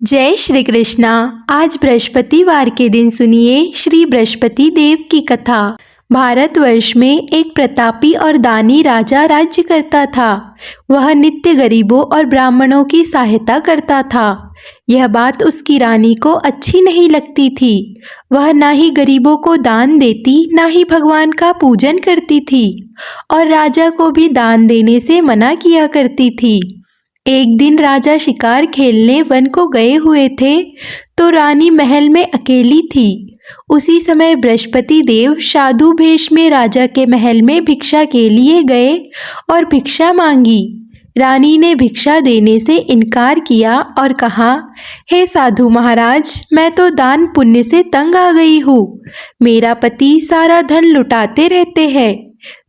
जय श्री कृष्णा। आज बृहस्पतिवार के दिन सुनिए श्री बृहस्पति देव की कथा। भारतवर्ष में एक प्रतापी और दानी राजा राज्य करता था। वह नित्य गरीबों और ब्राह्मणों की सहायता करता था। यह बात उसकी रानी को अच्छी नहीं लगती थी। वह ना ही गरीबों को दान देती, ना ही भगवान का पूजन करती थी और राजा को भी दान देने से मना किया करती थी। एक दिन राजा शिकार खेलने वन को गए हुए थे तो रानी महल में अकेली थी। उसी समय बृहस्पति देव साधु भेष में राजा के महल में भिक्षा के लिए गए और भिक्षा मांगी। रानी ने भिक्षा देने से इनकार किया और कहा, हे साधु महाराज, मैं तो दान पुण्य से तंग आ गई हूँ। मेरा पति सारा धन लुटाते रहते हैं।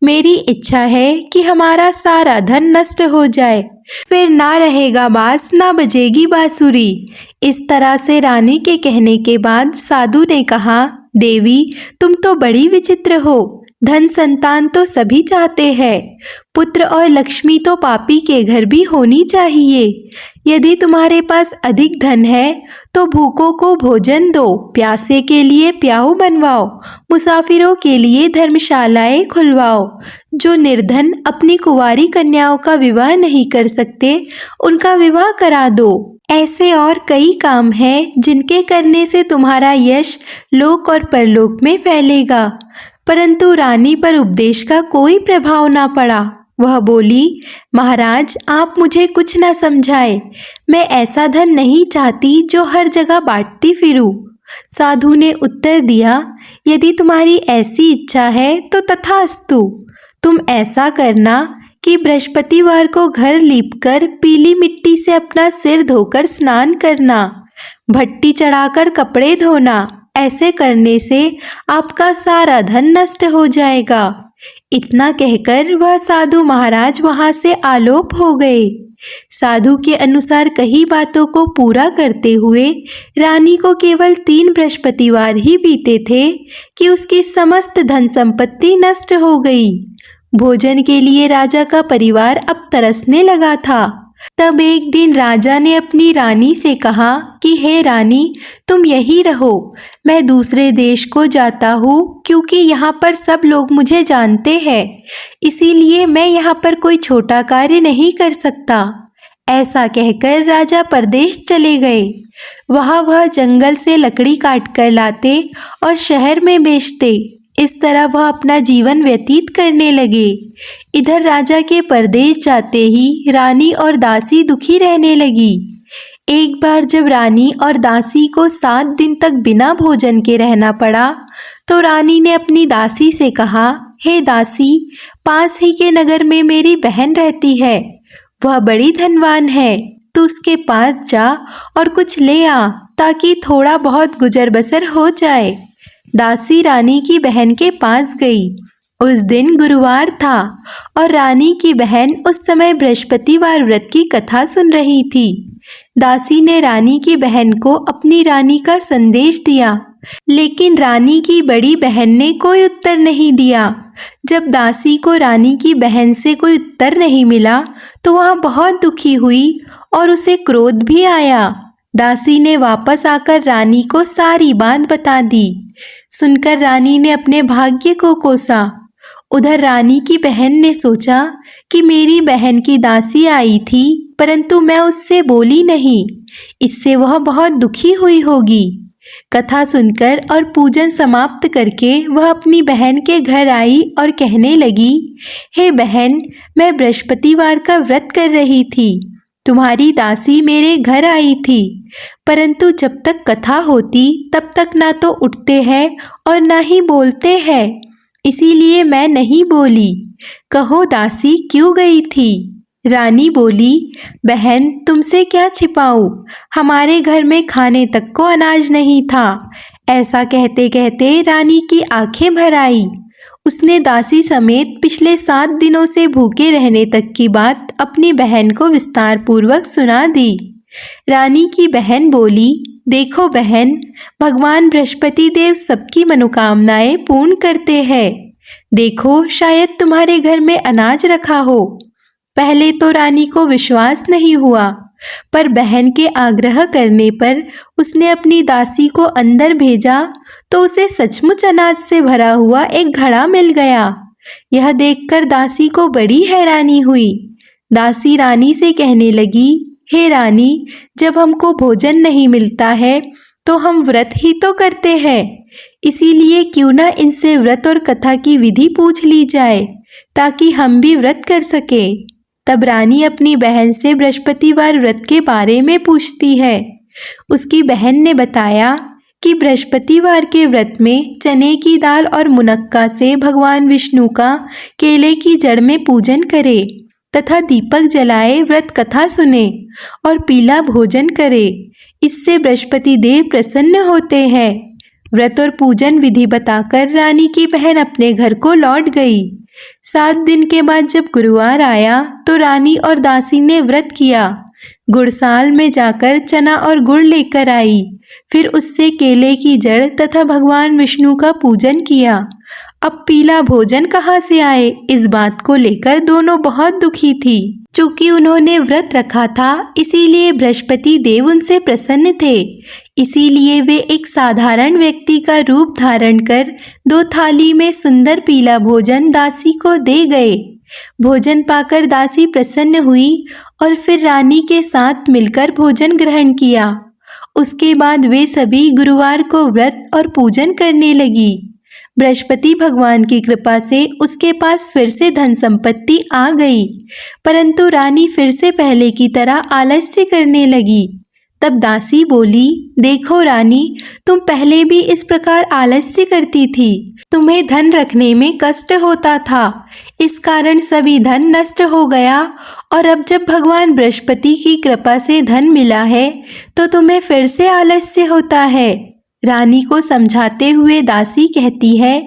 मेरी इच्छा है कि हमारा सारा धन नष्ट हो जाए, फिर ना रहेगा बांस, ना बजेगी बांसुरी। इस तरह से रानी के कहने के बाद साधु ने कहा, देवी, तुम तो बड़ी विचित्र हो। धन संतान तो सभी चाहते हैं, पुत्र और लक्ष्मी तो पापी के घर भी होनी चाहिए। यदि तुम्हारे पास अधिक धन है तो भूखों को भोजन दो, प्यासे के लिए प्याऊ बनवाओ, मुसाफिरों के लिए धर्मशालाएं खुलवाओ। जो निर्धन अपनी कुंवारी कन्याओं का विवाह नहीं कर सकते, उनका विवाह करा दो। ऐसे और कई काम हैं जिनके करने से तुम्हारा यश लोक और परलोक में फैलेगा। परंतु रानी पर उपदेश का कोई प्रभाव ना पड़ा। वह बोली, महाराज, आप मुझे कुछ ना समझाए। मैं ऐसा धन नहीं चाहती जो हर जगह बांटती फिरूं। साधु ने उत्तर दिया, यदि तुम्हारी ऐसी इच्छा है तो तथास्तु। तुम ऐसा करना कि बृहस्पतिवार को घर लीपकर पीली मिट्टी से अपना सिर धोकर स्नान करना, भट्टी चढ़ाकर कपड़े धोना। ऐसे करने से आपका सारा धन नष्ट हो जाएगा। इतना कहकर वह साधु महाराज वहां से आलोप हो गए। साधु के अनुसार कई बातों को पूरा करते हुए रानी को केवल 3 बृहस्पतिवार ही बीते थे कि उसकी समस्त धन संपत्ति नष्ट हो गई। भोजन के लिए राजा का परिवार अब तरसने लगा था। तब एक दिन राजा ने अपनी रानी से कहा कि हे रानी, तुम यही रहो, मैं दूसरे देश को जाता हूँ क्योंकि यहाँ पर सब लोग मुझे जानते हैं, इसीलिए मैं यहाँ पर कोई छोटा कार्य नहीं कर सकता। ऐसा कहकर राजा परदेश चले गए। वह जंगल से लकड़ी काट कर लाते और शहर में बेचते। इस तरह वह अपना जीवन व्यतीत करने लगे। इधर राजा के परदेश जाते ही रानी और दासी दुखी रहने लगी। एक बार जब रानी और दासी को 7 दिन तक बिना भोजन के रहना पड़ा तो रानी ने अपनी दासी से कहा, हे दासी, पास ही के नगर में मेरी बहन रहती है। वह बड़ी धनवान है। तू उसके पास जा और कुछ ले आ ताकि थोड़ा बहुत गुजर बसर हो जाए। दासी रानी की बहन के पास गई। उस दिन गुरुवार था और रानी की बहन उस समय बृहस्पतिवार व्रत की कथा सुन रही थी। दासी ने रानी की बहन को अपनी रानी का संदेश दिया, लेकिन रानी की बड़ी बहन ने कोई उत्तर नहीं दिया। जब दासी को रानी की बहन से कोई उत्तर नहीं मिला तो वह बहुत दुखी हुई और उसे क्रोध भी आया। दासी ने वापस आकर रानी को सारी बात बता दी। सुनकर रानी ने अपने भाग्य को कोसा। उधर रानी की बहन ने सोचा कि मेरी बहन की दासी आई थी परंतु मैं उससे बोली नहीं, इससे वह बहुत दुखी हुई होगी। कथा सुनकर और पूजन समाप्त करके वह अपनी बहन के घर आई और कहने लगी, हे बहन, मैं बृहस्पतिवार का व्रत कर रही थी। तुम्हारी दासी मेरे घर आई थी, परंतु जब तक कथा होती तब तक ना तो उठते हैं और ना ही बोलते हैं, इसीलिए मैं नहीं बोली। कहो दासी क्यों गई थी? रानी बोली, बहन, तुमसे क्या छिपाऊं, हमारे घर में खाने तक को अनाज नहीं था। ऐसा कहते कहते रानी की आंखें भर आई। उसने दासी समेत पिछले 7 दिनों से भूखे रहने तक की बात अपनी बहन को विस्तार पूर्वक सुना दी। रानी की बहन बोली, देखो बहन, भगवान बृहस्पति देव सबकी मनोकामनाएं पूर्ण करते हैं। देखो, शायद तुम्हारे घर में अनाज रखा हो। पहले तो रानी को विश्वास नहीं हुआ, पर बहन के आग्रह करने पर उसने अपनी दासी को अंदर भेजा तो उसे सचमुच अनाज से भरा हुआ एक घड़ा मिल गया। यह देखकर दासी को बड़ी हैरानी हुई। दासी रानी से कहने लगी, हे रानी, जब हमको भोजन नहीं मिलता है तो हम व्रत ही तो करते हैं, इसीलिए क्यों ना इनसे व्रत और कथा की विधि पूछ ली जाए ताकि हम भी व्रत कर सके। तब रानी अपनी बहन से बृहस्पतिवार व्रत के बारे में पूछती है। उसकी बहन ने बताया कि बृहस्पतिवार के व्रत में चने की दाल और मुनक्का से भगवान विष्णु का केले की जड़ में पूजन करे तथा दीपक जलाए, व्रत कथा सुने और पीला भोजन करे। इससे बृहस्पति देव प्रसन्न होते हैं। व्रत और पूजन विधि बताकर रानी की बहन अपने घर को लौट गई। 7 दिन के बाद जब गुरुवार आया तो रानी और दासी ने व्रत किया। गुड़साल में जाकर चना और गुड़ लेकर आई, फिर उससे केले की जड़ तथा भगवान विष्णु का पूजन किया। अब पीला भोजन कहाँ से आए, इस बात को लेकर दोनों बहुत दुखी थी। चूंकि उन्होंने व्रत रखा था, इसीलिए बृहस्पति देव उनसे प्रसन्न थे। इसीलिए वे एक साधारण व्यक्ति का रूप धारण कर 2 थाली में सुंदर पीला भोजन दासी को दे गए। भोजन पाकर दासी प्रसन्न हुई और फिर रानी के साथ मिलकर भोजन ग्रहण किया। उसके बाद वे सभी गुरुवार को व्रत और पूजन करने लगी। बृहस्पति भगवान की कृपा से उसके पास फिर से धन संपत्ति आ गई, परंतु रानी फिर से पहले की तरह आलस्य करने लगी। तब दासी बोली, देखो रानी, तुम पहले भी इस प्रकार आलस्य करती थी। तुम्हें धन रखने में कष्ट होता था, इस कारण सभी धन नष्ट हो गया, और अब जब भगवान बृहस्पति की कृपा से धन मिला है तो तुम्हें फिर से आलस्य होता है। रानी को समझाते हुए दासी कहती है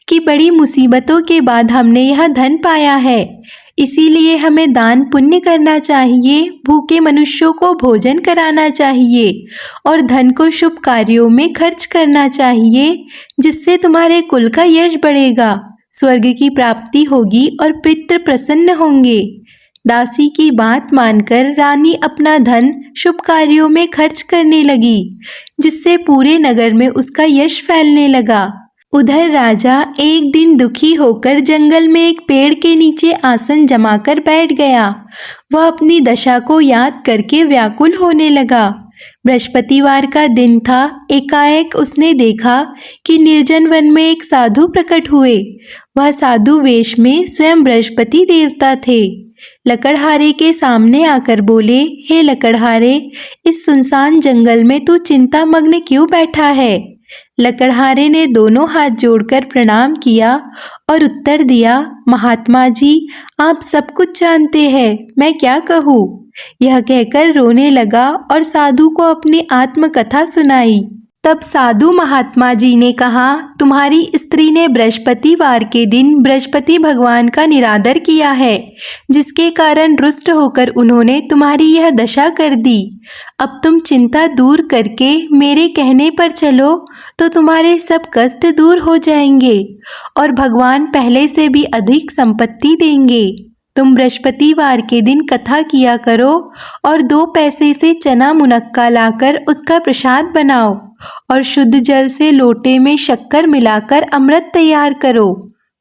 कि बड़ी मुसीबतों के बाद हमने यह धन पाया है, इसीलिए हमें दान पुण्य करना चाहिए, भूखे मनुष्यों को भोजन कराना चाहिए और धन को शुभ कार्यों में खर्च करना चाहिए, जिससे तुम्हारे कुल का यश बढ़ेगा, स्वर्ग की प्राप्ति होगी और पितृ प्रसन्न होंगे। दासी की बात मानकर रानी अपना धन शुभ कार्यों में खर्च करने लगी, जिससे पूरे नगर में उसका यश फैलने लगा। उधर राजा एक दिन दुखी होकर जंगल में एक पेड़ के नीचे आसन जमाकर बैठ गया। वह अपनी दशा को याद करके व्याकुल होने लगा। बृहस्पतिवार का दिन था। एकाएक उसने देखा कि निर्जन वन में एक साधु प्रकट हुए। वह साधु वेश में स्वयं बृहस्पति देवता थे। लकड़हारे के सामने आकर बोले, हे लकड़हारे, इस सुनसान जंगल में तू चिंतामग्न क्यों बैठा है? लकड़हारे ने दोनों हाथ जोड़कर प्रणाम किया और उत्तर दिया, महात्मा जी, आप सब कुछ जानते हैं, मैं क्या कहूँ? यह कहकर रोने लगा और साधु को अपनी आत्मकथा सुनाई। तब साधु महात्मा जी ने कहा, तुम्हारी स्त्री ने बृहस्पतिवार के दिन बृहस्पति भगवान का निरादर किया है, जिसके कारण रुष्ट होकर उन्होंने तुम्हारी यह दशा कर दी। अब तुम चिंता दूर करके मेरे कहने पर चलो तो तुम्हारे सब कष्ट दूर हो जाएंगे और भगवान पहले से भी अधिक संपत्ति देंगे। तुम बृहस्पतिवार के दिन कथा किया करो और 2 पैसे से चना मुनक्का लाकर उसका प्रसाद बनाओ और शुद्ध जल से लोटे में शक्कर मिलाकर अमृत तैयार करो।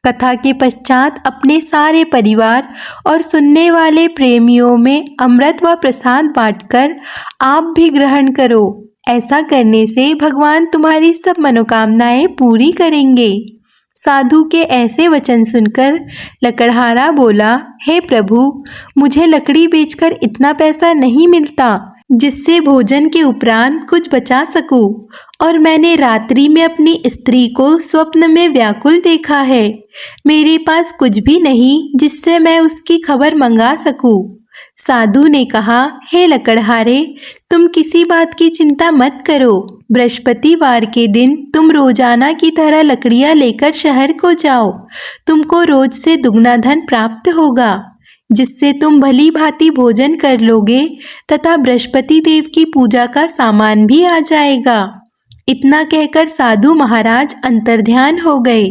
कथा के पश्चात अपने सारे परिवार और सुनने वाले प्रेमियों में अमृत व प्रसाद बांटकर आप भी ग्रहण करो। ऐसा करने से भगवान तुम्हारी सब मनोकामनाएं पूरी करेंगे। साधु के ऐसे वचन सुनकर लकड़हारा बोला, हे प्रभु, मुझे लकड़ी बेचकर इतना पैसा नहीं मिलता जिससे भोजन के उपरांत कुछ बचा सकूं, और मैंने रात्रि में अपनी स्त्री को स्वप्न में व्याकुल देखा है। मेरे पास कुछ भी नहीं जिससे मैं उसकी खबर मंगा सकूं। साधु ने कहा, हे लकड़हारे, तुम किसी बात की चिंता मत करो। बृहस्पतिवार के दिन तुम रोजाना की तरह लकड़ियां लेकर शहर को जाओ। तुमको रोज से दुगना धन प्राप्त होगा, जिससे तुम भली भांति भोजन कर लोगे तथा बृहस्पति देव की पूजा का सामान भी आ जाएगा। इतना कहकर साधु महाराज अंतर्ध्यान हो गए।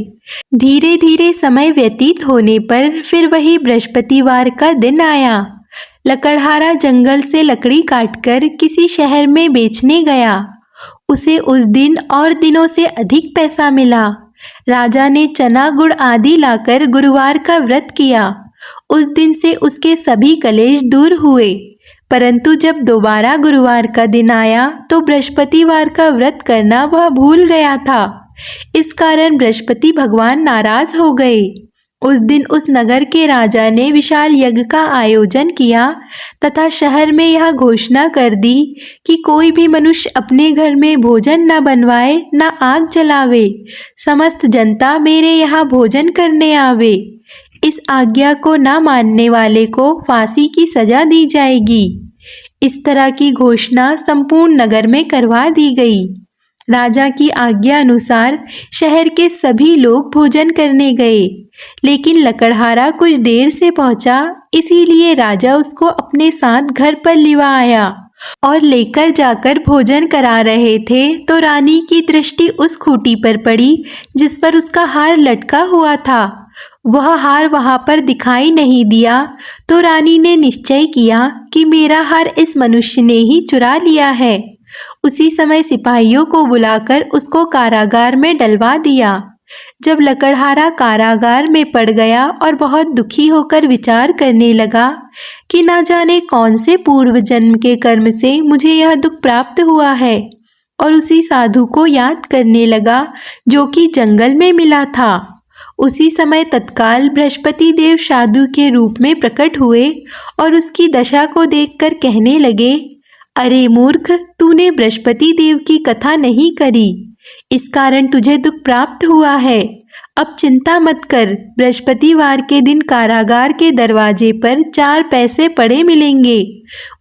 धीरे धीरे समय व्यतीत होने पर फिर वही बृहस्पतिवार का दिन आया। लकड़हारा जंगल से लकड़ी काटकर किसी शहर में बेचने गया। उसे उस दिन और दिनों से अधिक पैसा मिला। राजा ने चना गुड़ आदि लाकर गुरुवार का व्रत किया। उस दिन से उसके सभी कलेश दूर हुए। परंतु जब दोबारा गुरुवार का दिन आया तो बृहस्पतिवार का व्रत करना वह भूल गया था। इस कारण बृहस्पति भगवान नाराज हो गए। उस दिन उस नगर के राजा ने विशाल यज्ञ का आयोजन किया तथा शहर में यह घोषणा कर दी कि कोई भी मनुष्य अपने घर में भोजन न बनवाए न आग जलावे। समस्त जनता मेरे यहाँ भोजन करने आवे। इस आज्ञा को न मानने वाले को फांसी की सजा दी जाएगी। इस तरह की घोषणा संपूर्ण नगर में करवा दी गई। राजा की आज्ञा अनुसार शहर के सभी लोग भोजन करने गए, लेकिन लकड़हारा कुछ देर से पहुंचा, इसीलिए राजा उसको अपने साथ घर पर लिवा आया और लेकर जाकर भोजन करा रहे थे तो रानी की दृष्टि उस खूंटी पर पड़ी जिस पर उसका हार लटका हुआ था। वह हार वहां पर दिखाई नहीं दिया तो रानी ने निश्चय किया कि मेरा हार इस मनुष्य ने ही चुरा लिया है। उसी समय सिपाहियों को बुलाकर उसको कारागार में डलवा दिया। जब लकड़हारा कारागार में पड़ गया और बहुत दुखी होकर विचार करने लगा कि ना जाने कौन से पूर्व जन्म के कर्म से मुझे यह दुख प्राप्त हुआ है, और उसी साधु को याद करने लगा जो कि जंगल में मिला था। उसी समय तत्काल बृहस्पति देव साधु के रूप में प्रकट हुए और उसकी दशा को देखकर कहने लगे, अरे मूर्ख, तूने बृहस्पति देव की कथा नहीं करी, इस कारण तुझे दुख प्राप्त हुआ है। अब चिंता मत कर, बृहस्पतिवार के दिन कारागार के दरवाजे पर 4 पैसे पड़े मिलेंगे,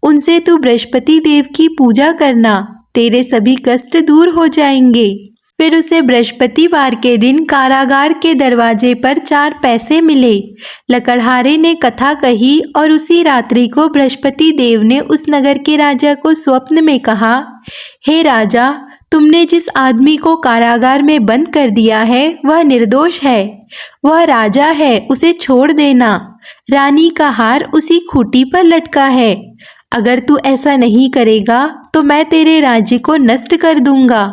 उनसे तू बृहस्पति देव की पूजा करना, तेरे सभी कष्ट दूर हो जाएंगे। फिर उसे बृहस्पतिवार के दिन कारागार के दरवाजे पर 4 पैसे मिले। लकड़हारे ने कथा कही और उसी रात्रि को बृहस्पति देव ने उस नगर के राजा को स्वप्न में कहा, हे राजा, तुमने जिस आदमी को कारागार में बंद कर दिया है वह निर्दोष है, वह राजा है, उसे छोड़ देना। रानी का हार उसी खूंटी पर लटका है। अगर तू ऐसा नहीं करेगा तो मैं तेरे राज्य को नष्ट कर दूंगा।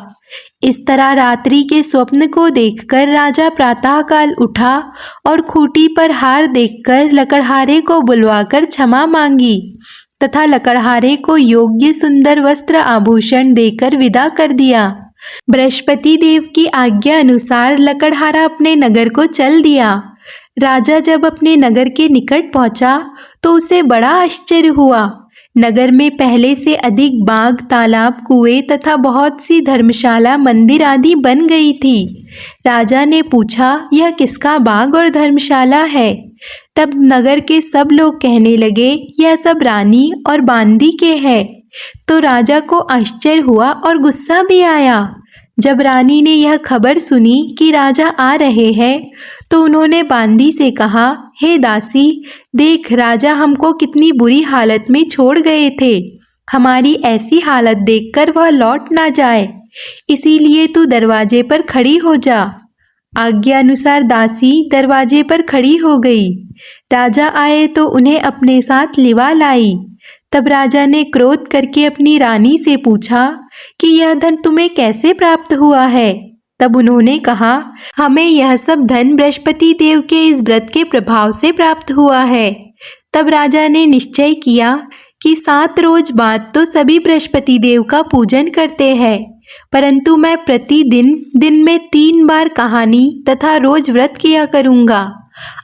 इस तरह रात्रि के स्वप्न को देखकर राजा प्रातःकाल उठा और खूंटी पर हार देखकर लकड़हारे को बुलवाकर क्षमा मांगी तथा लकड़हारे को योग्य सुंदर वस्त्र आभूषण देकर विदा कर दिया। बृहस्पति देव की आज्ञा अनुसार लकड़हारा अपने नगर को चल दिया। राजा जब अपने नगर के निकट पहुंचा तो उसे बड़ा आश्चर्य हुआ। नगर में पहले से अधिक बाग, तालाब, कुएं तथा बहुत सी धर्मशाला, मंदिर आदि बन गई थी। राजा ने पूछा, यह किसका बाग और धर्मशाला है? तब नगर के सब लोग कहने लगे, यह सब रानी और बांदी के हैं। तो राजा को आश्चर्य हुआ और गुस्सा भी आया। जब रानी ने यह खबर सुनी कि राजा आ रहे हैं तो उन्होंने बांदी से कहा, हे दासी, देख राजा हमको कितनी बुरी हालत में छोड़ गए थे। हमारी ऐसी हालत देखकर वह लौट ना जाए, इसीलिए तू दरवाजे पर खड़ी हो जा। आज्ञा अनुसार दासी दरवाजे पर खड़ी हो गई। राजा आए तो उन्हें अपने साथ लिवा लाई। तब राजा ने क्रोध करके अपनी रानी से पूछा कि यह धन तुम्हें कैसे प्राप्त हुआ है? तब उन्होंने कहा, हमें यह सब धन बृहस्पति देव के इस व्रत के प्रभाव से प्राप्त हुआ है। तब राजा ने निश्चय किया कि 7 रोज बाद तो सभी बृहस्पति देव का पूजन करते हैं, परंतु मैं प्रतिदिन दिन में 3 बार कहानी तथा रोज व्रत किया करूँगा।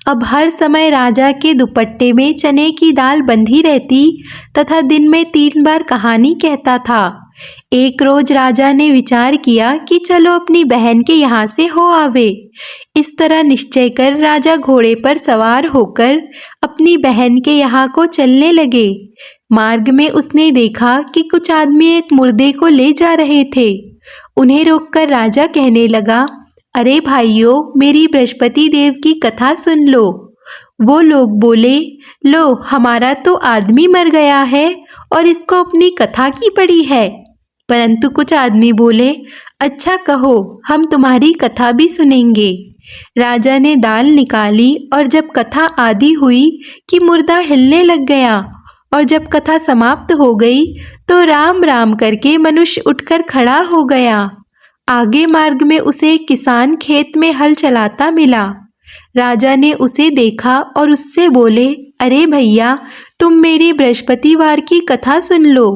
अब हर समय राजा के दुपट्टे में चने की दाल बंधी रहती तथा दिन में 3 बार कहानी कहता था। एक रोज राजा ने विचार किया कि चलो अपनी बहन के यहाँ से हो आवे। इस तरह निश्चय कर राजा घोड़े पर सवार होकर अपनी बहन के यहाँ को चलने लगे। मार्ग में उसने देखा कि कुछ आदमी एक मुर्दे को ले जा रहे थे। उन्हें रोककर राजा कहने लगा, अरे भाइयों, मेरी बृहस्पति देव की कथा सुन लो। वो लोग बोले, लो हमारा तो आदमी मर गया है और इसको अपनी कथा की पड़ी है। परंतु कुछ आदमी बोले, अच्छा कहो, हम तुम्हारी कथा भी सुनेंगे। राजा ने दाल निकाली और जब कथा आदि हुई कि मुर्दा हिलने लग गया और जब कथा समाप्त हो गई तो राम राम करके मनुष्य उठकर खड़ा हो गया। आगे मार्ग में उसे एक किसान खेत में हल चलाता मिला। राजा ने उसे देखा और उससे बोले, अरे भैया, तुम मेरी बृहस्पतिवार की कथा सुन लो।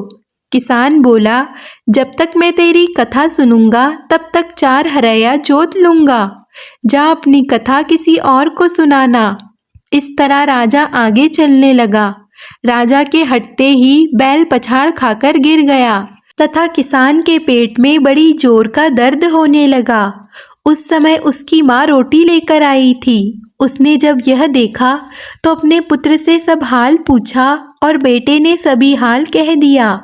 किसान बोला, जब तक मैं तेरी कथा सुनूंगा तब तक 4 हरया जोत लूंगा। जा अपनी कथा किसी और को सुनाना। इस तरह राजा आगे चलने लगा। राजा के हटते ही बैल पछाड़ खाकर गिर गया तथा किसान के पेट में बड़ी जोर का दर्द होने लगा। उस समय उसकी माँ रोटी लेकर आई थी। उसने जब यह देखा तो अपने पुत्र से सब हाल पूछा और बेटे ने सभी हाल कह दिया।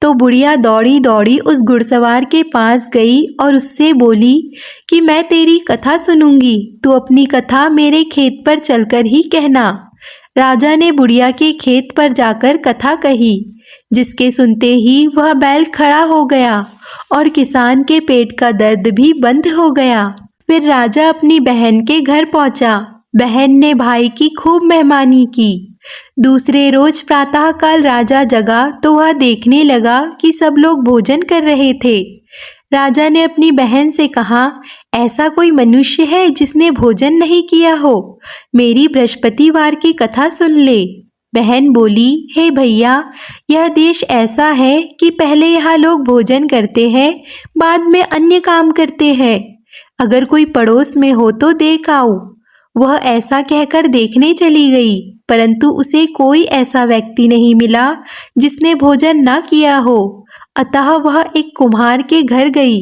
तो बुढ़िया दौड़ी दौड़ी उस घुड़सवार के पास गई और उससे बोली कि मैं तेरी कथा सुनूंगी, तू अपनी कथा मेरे खेत पर चलकर ही कहना। राजा ने बुढ़िया के खेत पर जाकर कथा कही, जिसके सुनते ही वह बैल खड़ा हो गया और किसान के पेट का दर्द भी बंद हो गया। फिर राजा अपनी बहन के घर पहुंचा। बहन ने भाई की खूब मेहमानी की। दूसरे रोज प्रातःकाल राजा जगा तो वह देखने लगा कि सब लोग भोजन कर रहे थे। राजा ने अपनी बहन से कहा, ऐसा कोई मनुष्य है जिसने भोजन नहीं किया हो? मेरी बृहस्पतिवार की कथा सुन ले। बहन बोली, हे भैया, यह देश ऐसा है कि पहले यहाँ लोग भोजन करते हैं, बाद में अन्य काम करते हैं। अगर कोई पड़ोस में हो तो देख आओ। वह ऐसा कहकर देखने चली गई, परंतु उसे कोई ऐसा व्यक्ति नहीं मिला जिसने भोजन ना किया हो। अतः वह एक कुम्हार के घर गई,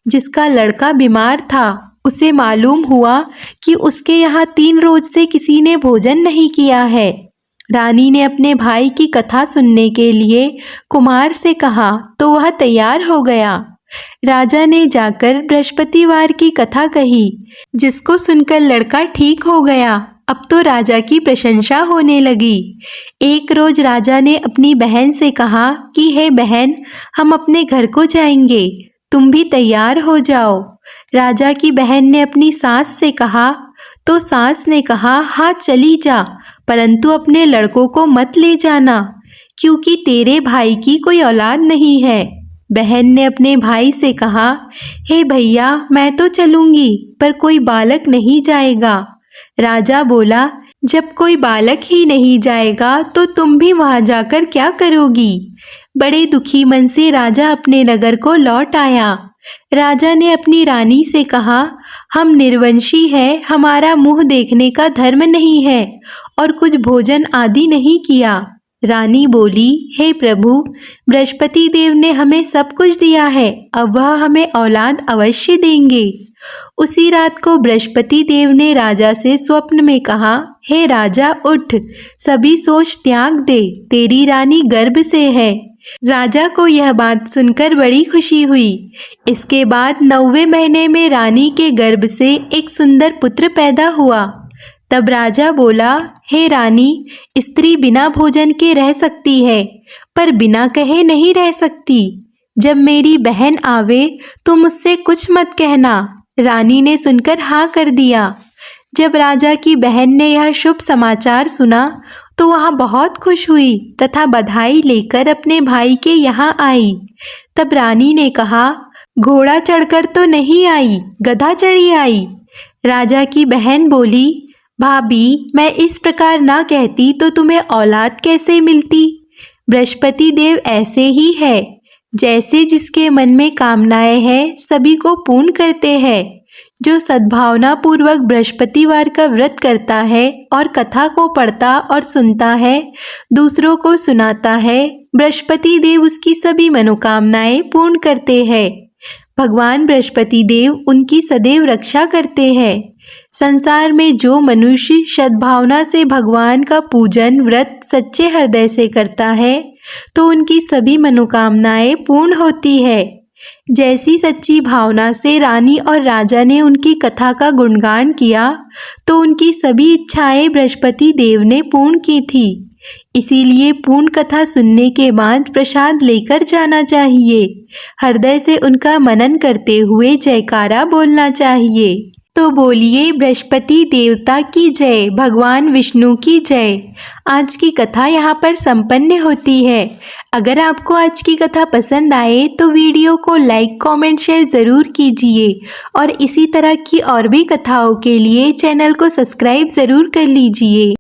जिसका लड़का बीमार था। उसे मालूम हुआ कि उसके यहाँ 3 रोज से किसी ने भोजन नहीं किया है। रानी ने अपने भाई की कथा सुनने के लिए कुम्हार से कहा तो वह तैयार हो गया। राजा ने जाकर बृहस्पतिवार की कथा कही, जिसको सुनकर लड़का ठीक हो गया। अब तो राजा की प्रशंसा होने लगी। एक रोज राजा ने अपनी बहन से कहा कि हे बहन, हम अपने घर को जाएंगे, तुम भी तैयार हो जाओ। राजा की बहन ने अपनी सास से कहा तो सास ने कहा, हाँ चली जा, परंतु अपने लड़कों को मत ले जाना, क्योंकि तेरे भाई की कोई औलाद नहीं है। बहन ने अपने भाई से कहा, हे भैया, मैं तो चलूंगी, पर कोई बालक नहीं जाएगा। राजा बोला, जब कोई बालक ही नहीं जाएगा तो तुम भी वहां जाकर क्या करोगी? बड़े दुखी मन से राजा अपने नगर को लौट आया। राजा ने अपनी रानी से कहा, हम निर्वंशी हैं, हमारा मुंह देखने का धर्म नहीं है और कुछ भोजन आदि नहीं किया। रानी बोली, हे प्रभु, बृहस्पति देव ने हमें सब कुछ दिया है, अब वह हमें औलाद अवश्य देंगे। उसी रात को बृहस्पति देव ने राजा से स्वप्न में कहा, हे राजा, उठ, सभी सोच त्याग दे, तेरी रानी गर्भ से है। राजा को यह बात सुनकर बड़ी खुशी हुई। इसके बाद 9वें महीने में रानी के गर्भ से एक सुंदर पुत्र पैदा हुआ। तब राजा बोला, हे रानी, स्त्री बिना भोजन के रह सकती है, पर बिना कहे नहीं रह सकती। जब मेरी बहन आवे तो मुझसे कुछ मत कहना। रानी ने सुनकर हाँ कर दिया। जब राजा की बहन ने यह शुभ समाचार सुना तो वह बहुत खुश हुई तथा बधाई लेकर अपने भाई के यहाँ आई। तब रानी ने कहा, घोड़ा चढ़कर तो नहीं आई, गधा चढ़ी आई। राजा की बहन बोली, भाभी, मैं इस प्रकार ना कहती तो तुम्हें औलाद कैसे मिलती? बृहस्पति देव ऐसे ही है, जैसे जिसके मन में कामनाएं हैं सभी को पूर्ण करते हैं। जो सद्भावना पूर्वक बृहस्पतिवार का व्रत करता है और कथा को पढ़ता और सुनता है, दूसरों को सुनाता है, बृहस्पति देव उसकी सभी मनोकामनाएं पूर्ण करते हैं। भगवान बृहस्पति देव उनकी सदैव रक्षा करते हैं। संसार में जो मनुष्य सद्भावना से भगवान का पूजन व्रत सच्चे हृदय से करता है तो उनकी सभी मनोकामनाएं पूर्ण होती है। जैसी सच्ची भावना से रानी और राजा ने उनकी कथा का गुणगान किया तो उनकी सभी इच्छाएं बृहस्पति देव ने पूर्ण की थी। इसीलिए पूर्ण कथा सुनने के बाद प्रसाद लेकर जाना चाहिए। हृदय से उनका मनन करते हुए जयकारा बोलना चाहिए। तो बोलिए बृहस्पति देवता की जय, भगवान विष्णु की जय। आज की कथा यहाँ पर संपन्न होती है। अगर आपको आज की कथा पसंद आए तो वीडियो को लाइक कमेंट शेयर ज़रूर कीजिए और इसी तरह की और भी कथाओं के लिए चैनल को सब्सक्राइब ज़रूर कर लीजिए।